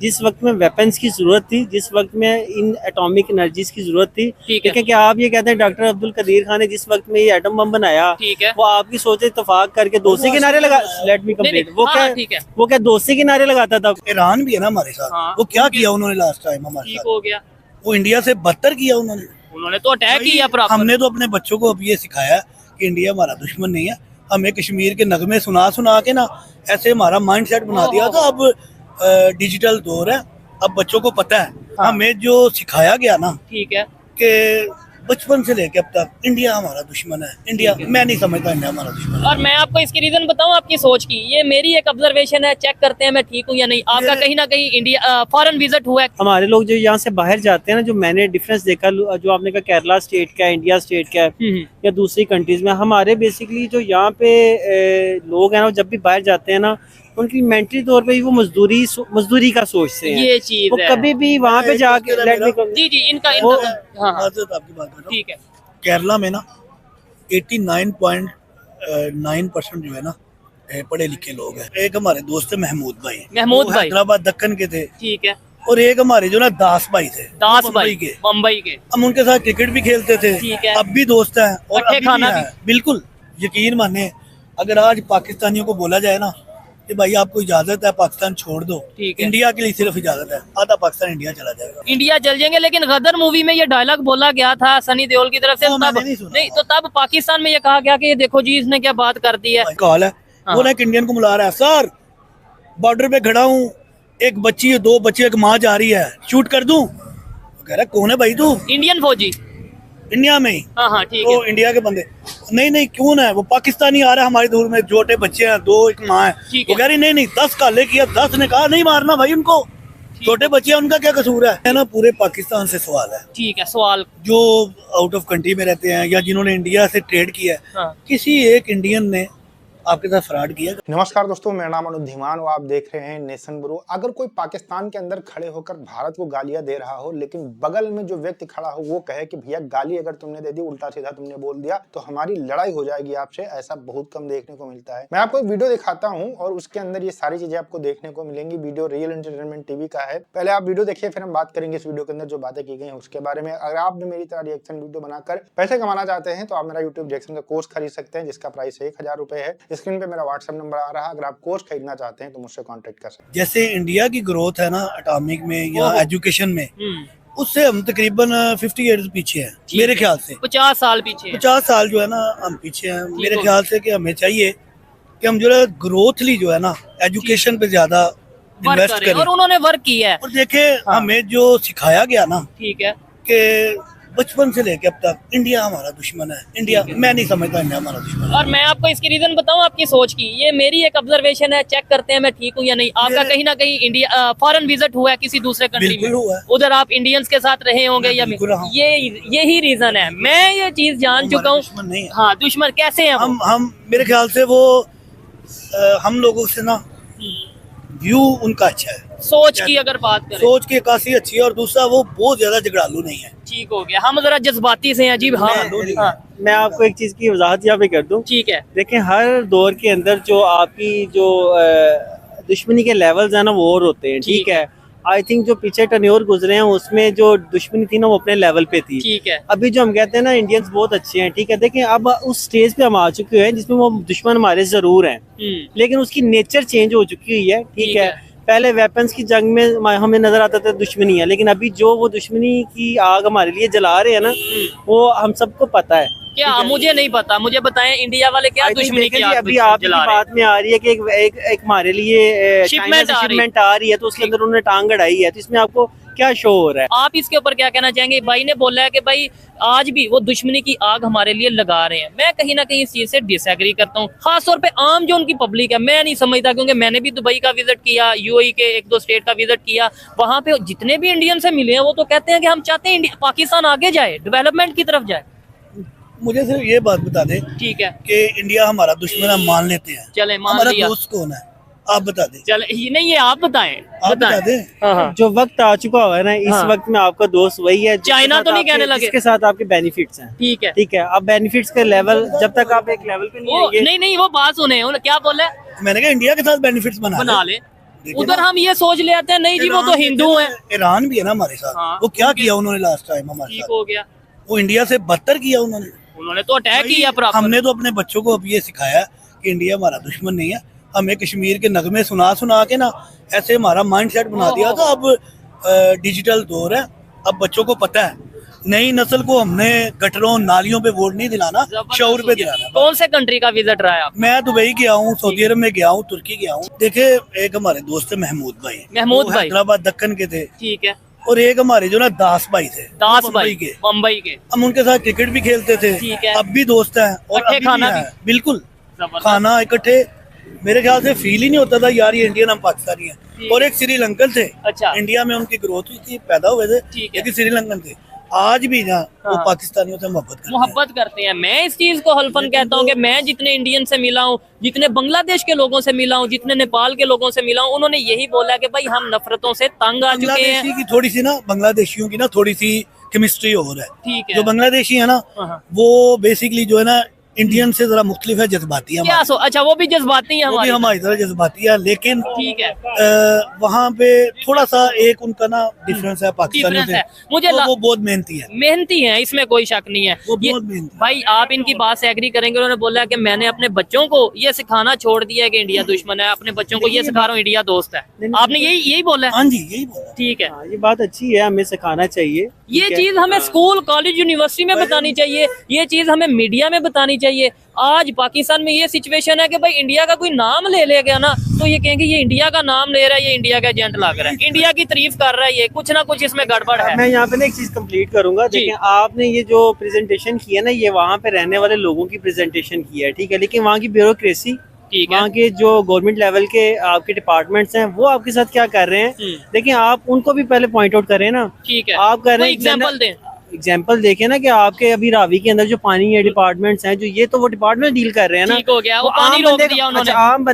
जिस वक्त में वेपन्स की जरूरत थी, जिस वक्त में इन एटॉमिक एनर्जीज की जरूरत थी। ठीक है। देखिए क्या आप ये कहते हैं डॉक्टर अब्दुल कदीर खान ने जिस वक्त में ये एटम बम बनाया, ठीक है। वो आपकी सोचे इत्तेफाक करके दोस्ती के नारे लगा, लेट मी कंप्लीट, वो क्या दोस्ती के नारे लगाता था। ईरान भी है ना हमारे साथ, वो क्या किया उन्होंने लास्ट टाइम हमारे ठीक साथ, हो गया। वो इंडिया से बदतर किया उन्होंने तो अटैक किया प्रॉपर। हमने तो अपने बच्चों को अब ये सिखाया कि इंडिया हमारा दुश्मन नहीं है। हमें कश्मीर के नगमे सुना सुना के ना ऐसे हमारा माइंड सेट बना दिया। तो अब डिजिटल दौर है, अब बच्चों को पता है। हमें जो सिखाया गया ना, ठीक है, कि बचपन से लेके अब तक इंडिया हमारा दुश्मन है। इंडिया, मैं नहीं समझता इंडिया हमारा दुश्मन है। और मैं आपको इसकी रीजन बताऊं आपकी सोच की, ये मेरी एक ऑब्जर्वेशन है, चेक करते हैं मैं ठीक हूँ या नहीं। आपका कहीं ना कहीं इंडिया फॉरेन विजिट हुआ है। हमारे लोग जो यहाँ से बाहर जाते हैं ना, जो मैंने डिफरेंस देखा, जो आपने कहा केरला स्टेट का है, इंडिया स्टेट का है या दूसरी कंट्रीज में, हमारे बेसिकली जो यहाँ पे लोग हैं ना, जब भी बाहर जाते हैं ना, उनकी मेंटली तौर पे वो मजदूरी का सोचते हैं। ये चीज वो है। कभी भी वहाँ पे जाके जी जी, इनका आपकी बात कर ठीक है। केरला में ना 89.9% जो है ना पढ़े लिखे लोग हैं। एक हमारे दोस्त है महमूद भाई, हैदराबाद दक्कन के थे। ठीक है। और एक हमारे जो ना दास भाई थे, मुंबई के, हम उनके साथ क्रिकेट भी खेलते थे। ठीक है। अब भी दोस्त हैं और अभी खाना भी हैं। बिल्कुल यकीन माने, अगर आज पाकिस्तानियों को बोला जाए ना कि भाई आपको इजाजत है पाकिस्तान छोड़ दो, इंडिया के लिए सिर्फ इजाजत है, आधा पाकिस्तान इंडिया चला जाएगा। इंडिया चल जाएंगे। लेकिन गदर मूवी में ये डायलॉग बोला गया था सनी देओल की तरफ से, तब नहीं तो तब पाकिस्तान में ये कहा गया कि ये देखो जी इसने क्या बात कर दी है। कॉल है वो ना एक इंडियन को बुला रहा है, सर बॉर्डर पे खड़ा हूँ, एक बच्ची है, 2 बच्चे, एक माँ जा रही है, शूट कर दूं? कह रहा कौन है भाई तू? इंडियन फौजी, इंडिया में ही। हाँ ठीक है। इंडिया के बंदे नहीं क्यों है, वो पाकिस्तानी आ रहा है हमारी दूर में, छोटे बच्चे हैं, 2 एक माँ है। वो कह रही नहीं 10 काले किया, 10 ने कहा नहीं मारना भाई उनको, छोटे बच्चे हैं, उनका क्या कसूर है ना। पूरे पाकिस्तान से सवाल है। ठीक है, सवाल जो आउट ऑफ कंट्री में रहते हैं या जिन्होंने इंडिया से ट्रेड किया है, किसी एक इंडियन ने आपके साथ फ्रॉड किया। नमस्कार दोस्तों, मेरा नाम अनुज धीमान और आप देख रहे हैं नेशन ब्रो। अगर कोई पाकिस्तान के अंदर खड़े होकर भारत को गालियां दे रहा हो, लेकिन बगल में जो व्यक्ति खड़ा हो वो कहे कि भैया गाली अगर तुमने दे दी, उल्टा सीधा तुमने बोल दिया तो हमारी लड़ाई हो जाएगी आपसे, ऐसा बहुत कम देखने को मिलता है। मैं आपको एक वीडियो दिखाता हूँ और उसके अंदर ये सारी चीजें आपको देखने को मिलेंगी। वीडियो रियल एंटरटेनमेंट टीवी का है। पहले आप वीडियो देखिए, फिर हम बात करेंगे इस वीडियो के अंदर जो बातें की गई हैं उसके बारे में। अगर आप भी मेरी तरह रिएक्शन वीडियो बनाकर पैसे कमाना चाहते हैं तो आप मेरा यूट्यूब रिएक्शन का कोर्स खरीद सकते हैं, जिसका प्राइस 1000 रुपए है। स्क्रीन पे मेरा व्हाट्सएप नंबर आ रहा है, अगर आप कोर्स खरीदना चाहते हैं तो मुझसे कांटेक्ट कर सकते हैं। जैसे इंडिया की ग्रोथ है ना एटॉमिक में या एजुकेशन में, उससे हम तकरीबन 50 ईयर्स पीछे हैं मेरे ख्याल से। 50 साल पीछे, 50 साल जो है ना हम पीछे हैं मेरे ख्याल से। कि हमें चाहिए कि हम जो है ग्रोथली जो है ना एजुकेशन पे ज्यादा इन्वेस्ट करें। और उन्होंने वर्क किया है। और देखे हमें जो सिखाया गया ना, ठीक है, कि बचपन से लेके अब तक इंडिया हमारा दुश्मन है। इंडिया, मैं नहीं समझता इंडिया हमारा दुश्मन है। और मैं आपको इसकी रीजन बताऊं आपकी सोच की, ये मेरी एक ऑब्जर्वेशन है, चेक करते हैं मैं ठीक हूँ या नहीं। आपका कहीं ना कहीं इंडिया फॉरेन विजिट हुआ है किसी दूसरे कंट्री में, उधर आप इंडियंस के साथ रहे होंगे या यही रीजन है। मैं ये चीज जान चुका हूँ। हाँ, दुश्मन कैसे है हम मेरे ख्याल से वो हम लोगों से ना व्यू उनका अच्छा है। सोच की अगर बात करें, सोच की काफी अच्छी है। और दूसरा वो बहुत ज्यादा झगड़ालू नहीं है। ठीक हो गया, हम जरा जज्बाती से हैं जी। मैं आपको एक चीज की वजाहत यहाँ पे कर दूं। ठीक है। देखें हर दौर के अंदर जो आपकी जो दुश्मनी के लेवल्स है ना वो और होते हैं। ठीक है। आई थिंक जो पीछे टर्न्योर गुजरे हैं उसमें जो दुश्मनी थी ना वो अपने लेवल पे थी। ठीक है। अभी जो हम कहते हैं ना इंडियंस बहुत अच्छे हैं, ठीक है, देखें अब उस स्टेज पे हम आ चुके हैं जिसमें वो दुश्मन हमारे जरूर हैं, लेकिन उसकी नेचर चेंज हो चुकी हुई है। ठीक है। पहले वेपन्स की जंग में हमें नजर आता था दुश्मनी है, लेकिन अभी जो वो दुश्मनी की आग हमारे लिए जला रहे हैं ना, वो हम सबको पता है। क्या मुझे नहीं पता, मुझे बताएं इंडिया वाले क्या दुश्मनी की आग अभी आपकी बात में आ रही है कि एक हमारे लिए शिपमेंट आ रही है, तो उसके अंदर उन्होंने टांग अड़ाई है, तो इसमें आपको क्या शो हो रहा है? आप इसके ऊपर क्या कहना चाहेंगे? भाई ने बोला है कि भाई आज भी वो दुश्मनी की आग हमारे लिए लगा रहे हैं। मैं कहीं ना कहीं इस चीज से डिसएग्री करता हूँ, खासतौर पे आम जो उनकी पब्लिक है। मैं नहीं समझता, क्योंकि मैंने भी दुबई का विजिट किया, यूएई के 1-2 स्टेट का विजिट किया। वहां पे जितने भी इंडियन से मिले हैं वो तो कहते हैं कि हम चाहते हैं पाकिस्तान आगे जाए, डेवलपमेंट की तरफ जाए। मुझे सिर्फ ये बात बता दे, ठीक है, कि इंडिया हमारा दुश्मन हम मान लेते हैं, चले मान हमारा लिया, दोस्त कौन है आप बता दें। चले नहीं, ये आप बताएं, बता दें। हाँ। जो वक्त आ चुका हुआ है ना, इस वक्त में आपका दोस्त वही है। चाइना तो नहीं कहने लगे, इसके साथ आपके बेनिफिट्स हैं। ठीक है, ठीक है। अब बेनिफिट्स के लेवल जब तक आप एक लेवल पे नहीं आएंगे, नहीं वो बात सुने, क्या बोले? मैंने कहा इंडिया के साथ बेनिफिट्स बना ले। उधर हम ये सोच ले आते हैं नहीं जी वो तो हिंदू है। ईरान भी है ना हमारे साथ। हाँ, वो क्या किया उन्होंने लास्ट टाइम हमारे ठीक साथ? हो गया, वो इंडिया से बदतर किया उन्होंने तो अटैक किया प्रॉपर। हमने तो अपने बच्चों को अब ये सिखाया कि इंडिया हमारा दुश्मन नहीं है। हमें कश्मीर के नगमे सुना सुना के ना ऐसे हमारा माइंड सेट बना दिया था। अब डिजिटल दौर है, अब बच्चों को पता है। नई नस्ल को हमने गटरों नालियों पे वोट नहीं दिलाना, शऊर पे दिलाना। कौन से कंट्री का विजिट रहा है आप? मैं दुबई गया हूँ, सऊदी अरब में गया हूँ, तुर्की गया हूँ। देखे, एक हमारे दोस्त है महमूद भाई, महमूद वो भाई। हैदराबाद दक्कन के थे। ठीक है। और एक हमारे जो ना दास भाई थे, दास मुंबई भाई के। मुंबई के। हम उनके साथ क्रिकेट भी खेलते थे। ठीक है। अब भी दोस्त हैं और इकट्ठे अभी खाना भी भी? हैं। बिल्कुल जबरदस्त। खाना इकट्ठे। मेरे ख्याल से फील ही नहीं होता था यार ये इंडियन हम पाकिस्तानी हैं। और एक श्रीलंकन थे। अच्छा। इंडिया में उनकी ग्रोथ हुई थी, पैदा हुए थे, ठीक है। लेकिन श्रीलंकन थे। आज भी ना वो हाँ। पाकिस्तानियों से मोहब्बत करते हैं। मैं इस चीज को हल्फन कहता हूँ कि मैं जितने इंडियन से मिला हूँ, जितने बांग्लादेश के लोगों से मिला हूँ, जितने नेपाल के लोगों से मिला हूँ, उन्होंने यही बोला कि भाई हम नफरतों से तंग आ चुके बांग्लादेशी हैं। की थोड़ी सी ना, बांग्लादेशियों की ना थोड़ी सी केमिस्ट्री और है। ठीक है। जो बांग्लादेशी है ना, हाँ। वो बेसिकली जो है ना इंडियन से जरा मुख्तलिफ है, जज्बाती है। क्या सो अच्छा वो भी जज्बाती है वो भी हमारी। हमारी तरह जज्बाती है, लेकिन ठीक है। वहाँ पे थोड़ा सा एक उनका ना डिफरेंस है पाकिस्तानियों डिफरेंस से। है। मुझे तो वो बहुत मेहनती है। मेहनती हैं, इसमें कोई शक नहीं है। वो ये बहुत मेहनती है। भाई आप इनकी बात से एग्री करेंगे। उन्होंने बोला कि मैंने अपने बच्चों को ये सिखाना छोड़ दिया है कि इंडिया दुश्मन है, अपने बच्चों को ये सिखा रहा हूँ इंडिया दोस्त है। आपने यही बोला है? हाँ जी, यही बोला। ठीक है। हाँ, ये बात अच्छी है, हमें सिखाना चाहिए। ये ठीक है? चीज हमें स्कूल कॉलेज यूनिवर्सिटी में बतानी चाहिए। ये चीज हमें मीडिया में बतानी चाहिए। आज पाकिस्तान में ये सिचुएशन है कि भाई इंडिया का कोई नाम ले गया ना तो ये कहेंगे ये इंडिया का नाम ले रहा है, ये इंडिया का एजेंट लग रहा है, इंडिया की तारीफ कर रहा है, ये कुछ ना कुछ इसमें गड़बड़ है। मैं यहाँ पे ना एक चीज कंप्लीट करूंगा। जी। देखें, आपने ये जो प्रेजेंटेशन किया ना, ये वहाँ पे रहने वाले लोगों की प्रेजेंटेशन की है, ठीक है, लेकिन वहाँ की ब्यूरोक्रेसी, ठीक है। वहाँ के जो गवर्नमेंट लेवल के आपके डिपार्टमेंट्स हैं, वो आपके साथ क्या कर रहे हैं। देखिए, आप उनको भी पहले पॉइंट आउट करें ना। ठीक है। आप कर रहे हैं एग्जाम्पल दें। एग्जाम्पल देखें ना कि आपके अभी रावी के अंदर जो पानी है डिपार्टमेंट्स हैं, जो ये तो वो डिपार्टमेंट डील कर रहे हैं ना। ठीक हो गया, वो तो पानी आम रोक बंदे दिया का, उन्होंने। अच्छा, आम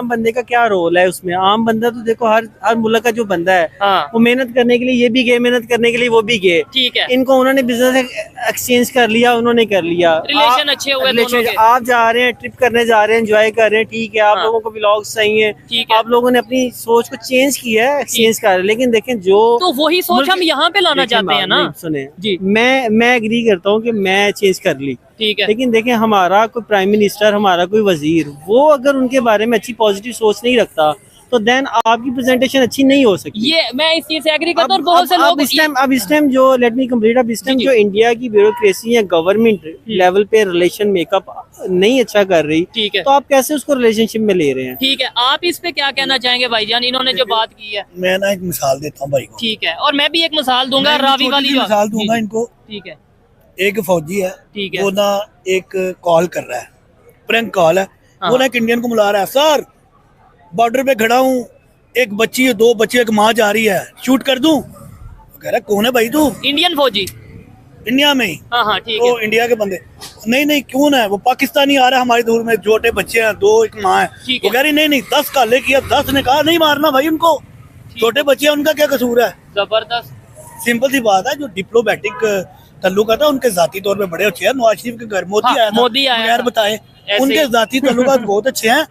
बंदे का क्या रोल है उसमें? आम बंदा तो देखो हर मुल्क का जो बंदा है, हाँ। वो मेहनत करने के लिए ये भी गए, मेहनत करने के लिए वो भी गए। ठीक है। इनको उन्होंने बिजनेस एक्सचेंज कर लिया, उन्होंने कर लिया, रिलेशन अच्छे हुए दोनों के। आप जा रहे हैं, ट्रिप करने जा रहे हैं, एंजॉय कर रहे हैं, ठीक है, आप हाँ। लोगों को व्लॉग्स चाहिए, ठीक है। आप लोगों ने अपनी सोच को चेंज किया है, एक्सचेंज कर रहे हैं। लेकिन देखें, जो तो वही सोच हम यहाँ पे लाना चाहते हैं ना। सुने जी। मैं एग्री करता हूँ कि मैं चेंज कर ली, ठीक है। लेकिन देखें, हमारा कोई प्राइम मिनिस्टर, हमारा कोई वजीर, वो अगर उनके बारे में अच्छी पॉजिटिव सोच नहीं रखता तो देन आपकी प्रेजेंटेशन अच्छी नहीं हो सकती। ये मैं इस चीज से एग्री करता हूँ। और बहुत से लोग अब इस टाइम जो लेट मी कंप्लीट, अब इस टाइम जी, जो इंडिया की ब्यूरोक्रेसी या गवर्नमेंट लेवल पे रिलेशन मेकअप नहीं अच्छा कर रही, ठीक है। तो आप कैसे उसको रिलेशनशिप में ले रहे हैं? ठीक है, आप इस पे क्या कहना चाहेंगे भाईजान, इन्होंने जो बात की है? मैं ना एक मिसाल देता हूँ भाई को। ठीक है, और मैं भी एक मिसाल दूंगा मैं रावी छोटी वाली सी जो मिसाल दूंगा जी, इनको। ठीक है। एक फौजी है, ठीक है। वो ना एक कॉल कर रहा है, प्रैंक कॉल है। हाँ। वो ना एक इंडियन को बुला रहा है, सर बॉर्डर पे खड़ा हूँ, एक बच्ची है, 2 बच्चे, एक माँ जा रही है, शूट कर दूं? वो कह रहा है कौन है भाई तू? इंडियन फौजी। इंडिया में ही। हाँ हाँ ठीक वो है। इंडिया के बंदे, नहीं क्यों ना है, वो पाकिस्तानी आ रहा है हमारी दूर में, छोटे बच्चे हैं, 2, एक माँ है। ठीक वो है। कह रही नहीं 10 काले किया, 10 ने कहा नहीं मारना भाई उनको, छोटे बच्चे हैं, उनका क्या कसूर है? जबरदस्त। सिंपल सी बात है, जो डिप्लोमेटिक ताल्लुकात है उनके जाती तौर पे बड़े अच्छे हैं। नवाज शरीफ के घर मोदी हाँ, आया था, मोदी आया बगैर था। बताए, ऐसे उनके ही। जाती ताल्लुकात बहुत अच्छे हैं।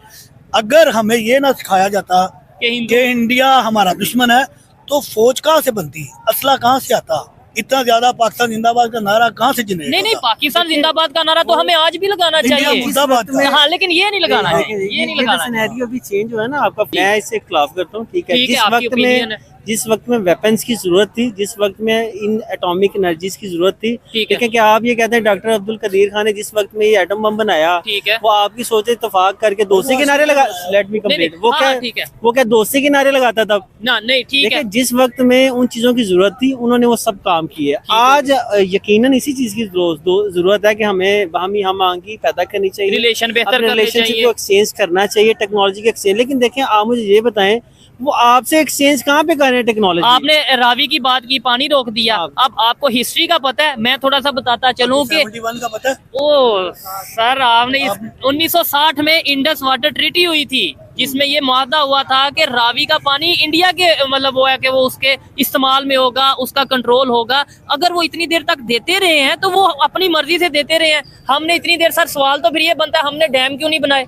अगर हमें ये ना सिखाया जाता कि हिंदू- कि इंडिया हमारा दुश्मन है, तो फौज कहाँ से बनती, असला कहाँ से आता, इतना ज्यादा पाकिस्तान जिंदाबाद का नारा कहाँ से जनरेट नहीं होता? पाकिस्तान जिंदाबाद का नारा तो हमें आज भी लगाना इंडिया चाहिए। मुर्दाबाद का। हाँ लेकिन ये नहीं लगाना है, ये नहीं लगाना है। सिनेरियो भी चेंज हुआ है ना आपका, मैं इससे खिलाफ करता हूँ, ठीक है। ठीक है, आपकी opinion है। जिस वक्त में वेपन्स की जरूरत थी, जिस वक्त में इन एटॉमिक एनर्जीज की जरूरत थी, ठीक है। देखें कि आप ये कहते हैं डॉक्टर अब्दुल कदीर खान ने जिस वक्त में ये एटम बम बनाया, ठीक है। वो आपकी सोचे इत्तेफाक करके दोस्ती के नारे लगा, लेट मी कंप्लीट, नहीं, वो हाँ, क्या, ठीक है। वो क्या दोस्ती के नारे लगाता था? ना नहीं ठीक है। देखिए, जिस वक्त में उन चीजों की जरूरत थी, उन्होंने वो सब काम किए। आज यकीनन इसी चीज की जरूरत है कि हम आगे पैदा करनी चाहिए, रिलेशन बेहतर अपने करने रिलेशनशिप चाहिए। को एक्सचेंज करना चाहिए, टेक्नोलॉजी के एक्सचेंज। लेकिन देखें, आप मुझे ये बताएं, वो आपसे एक्सचेंज कहाँ पे कर रहे हैं टेक्नोलॉजी? आपने रावी की बात की, पानी रोक दिया। अब आपको हिस्ट्री का पता है, मैं थोड़ा सा बताता चलूं कि 71 का पता है? ओ सर आपने 1960 में इंडस वाटर ट्रीटी हुई थी, जिसमें ये मुआहदा हुआ था कि रावी का पानी इंडिया के मतलब वो है कि वो उसके इस्तेमाल में होगा, उसका कंट्रोल होगा। अगर वो इतनी देर तक देते रहे हैं तो वो अपनी मर्जी से देते रहे हैं। हमने इतनी देर, सर सवाल तो फिर ये बनता है हमने डैम क्यों नहीं बनाए?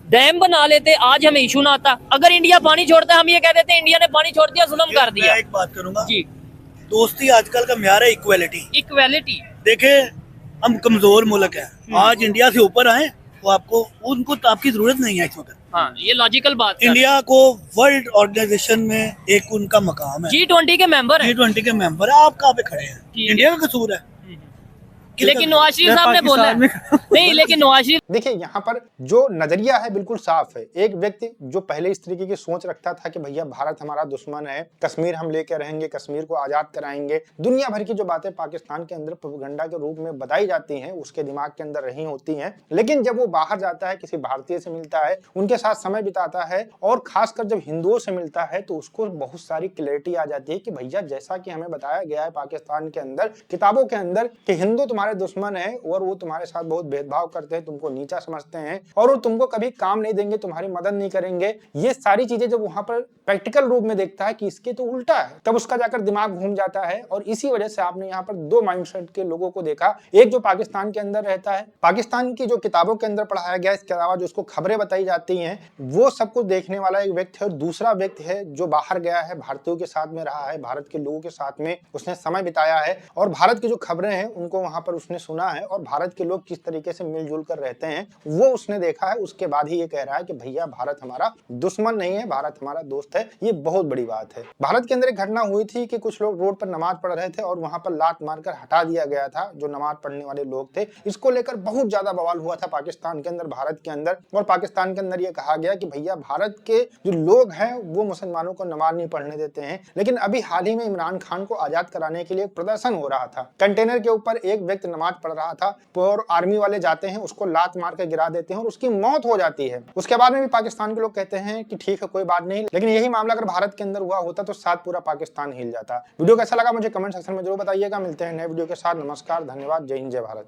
डैम बना लेते, आज हमें इशू ना आता। अगर इंडिया पानी छोड़ता है हम ये कह देते हैं इंडिया ने पानी छोड़ दिया, जुल्म कर दिया। मैं एक बात करूंगा जी, दोस्ती आजकल का म्यार है इक्वालिटी। इक्वालिटी। देखे हम कमजोर मुल्क है, आज इंडिया से ऊपर आए तो आपको उनको तो आपकी जरूरत नहीं है इस वक्त। हाँ, ये लॉजिकल बात है। इंडिया को वर्ल्ड ऑर्गेनाइजेशन में एक उनका मकाम है, G20 के मेंबर है। G20 के मेंबर है, आप कहाँ पे खड़े हैं? ठीक है। इंडिया का कसूर है। लेकिन नवाज शरीफ साहब ने बोला है। नहीं, लेकिन नवाज शरीफ देखिए यहाँ पर जो नजरिया है बिल्कुल साफ है। एक व्यक्ति जो पहले इस तरीके की सोच रखता था कि भैया भारत हमारा दुश्मन है, कश्मीर हम लेकर रहेंगे, कश्मीर को आजाद कराएंगे, दुनिया भर की जो बातें पाकिस्तान के अंदर प्रोपेगेंडा के रूप में बताई जाती हैं उसके दिमाग के अंदर रही होती हैं। लेकिन जब वो बाहर जाता है, किसी भारतीय से मिलता है, उनके साथ समय बिताता है और खासकर जब हिंदुओं से मिलता है तो उसको बहुत सारी क्लैरिटी आ जाती है कि भैया जैसा कि हमें बताया गया है पाकिस्तान के अंदर, किताबों के अंदर, कि हिंदू तुम्हारे दुश्मन है और वो तुम्हारे साथ बहुत भेदभाव करते हैं, तुमको नीचा समझते हैं और वो तुमको कभी काम नहीं देंगे, तुम्हारी मदद नहीं करेंगे। ये सारी चीजें जब वहां पर प्रैक्टिकल रूप में देखता है कि इसके तो उल्टा है, तब उसका जाकर दिमाग घूम जाता है। और इसी वजह से आपने यहाँ पर दो माइंडसेट के लोगों को देखा, एक जो पाकिस्तान के अंदर रहता है, पाकिस्तान की जो किताबों के अंदर पढ़ाया गया, इसके अलावा जो उसको खबरें बताई जाती हैं वो सब कुछ देखने वाला एक व्यक्ति है। और दूसरा व्यक्ति है जो बाहर गया है, भारतीयों के साथ में रहा है, भारत के लोगों के साथ में उसने समय बिताया है और भारत की जो खबरें हैं उनको वहां पर उसने सुना है और भारत के लोग किस तरीके से मिलजुल कर रहते हैं वो उसने देखा है। उसके बाद ही ये कह रहा है कि भैया भारत हमारा दुश्मन नहीं है, भारत हमारा दोस्त है। ये बहुत बड़ी बात है। भारत के अंदर एक घटना हुई थी कि कुछ लोग रोड पर नमाज पढ़ रहे थे और वहां पर लात मारकर हटा दिया गया था जो नमाज पढ़ने वाले लोग थे। इसको लेकर बहुत ज्यादा बवाल हुआ था पाकिस्तान के अंदर, भारत के अंदर। और पाकिस्तान के अंदर ये कहा गया कि भैया भारत के जो लोग हैं वो मुसलमानों को नमाज नहीं पढ़ने देते हैं। लेकिन अभी हाल ही में इमरान खान को आजाद कराने के लिए एक प्रदर्शन हो रहा था, कंटेनर के ऊपर एक व्यक्ति नमाज पढ़ रहा था और आर्मी वाले जाते हैं उसको लात मार कर गिरा देते हैं और उसकी मौत हो जाती है। उसके बाद में भी पाकिस्तान के लोग कहते हैं कि ठीक है कोई बात नहीं, लेकिन यही मामला अगर भारत के अंदर हुआ होता तो साथ पूरा पाकिस्तान हिल जाता। वीडियो कैसा लगा मुझे कमेंट सेक्शन में जरूर बताइएगा। मिलते हैं नए वीडियो के साथ। नमस्कार, धन्यवाद, जय हिंद, जय भारत।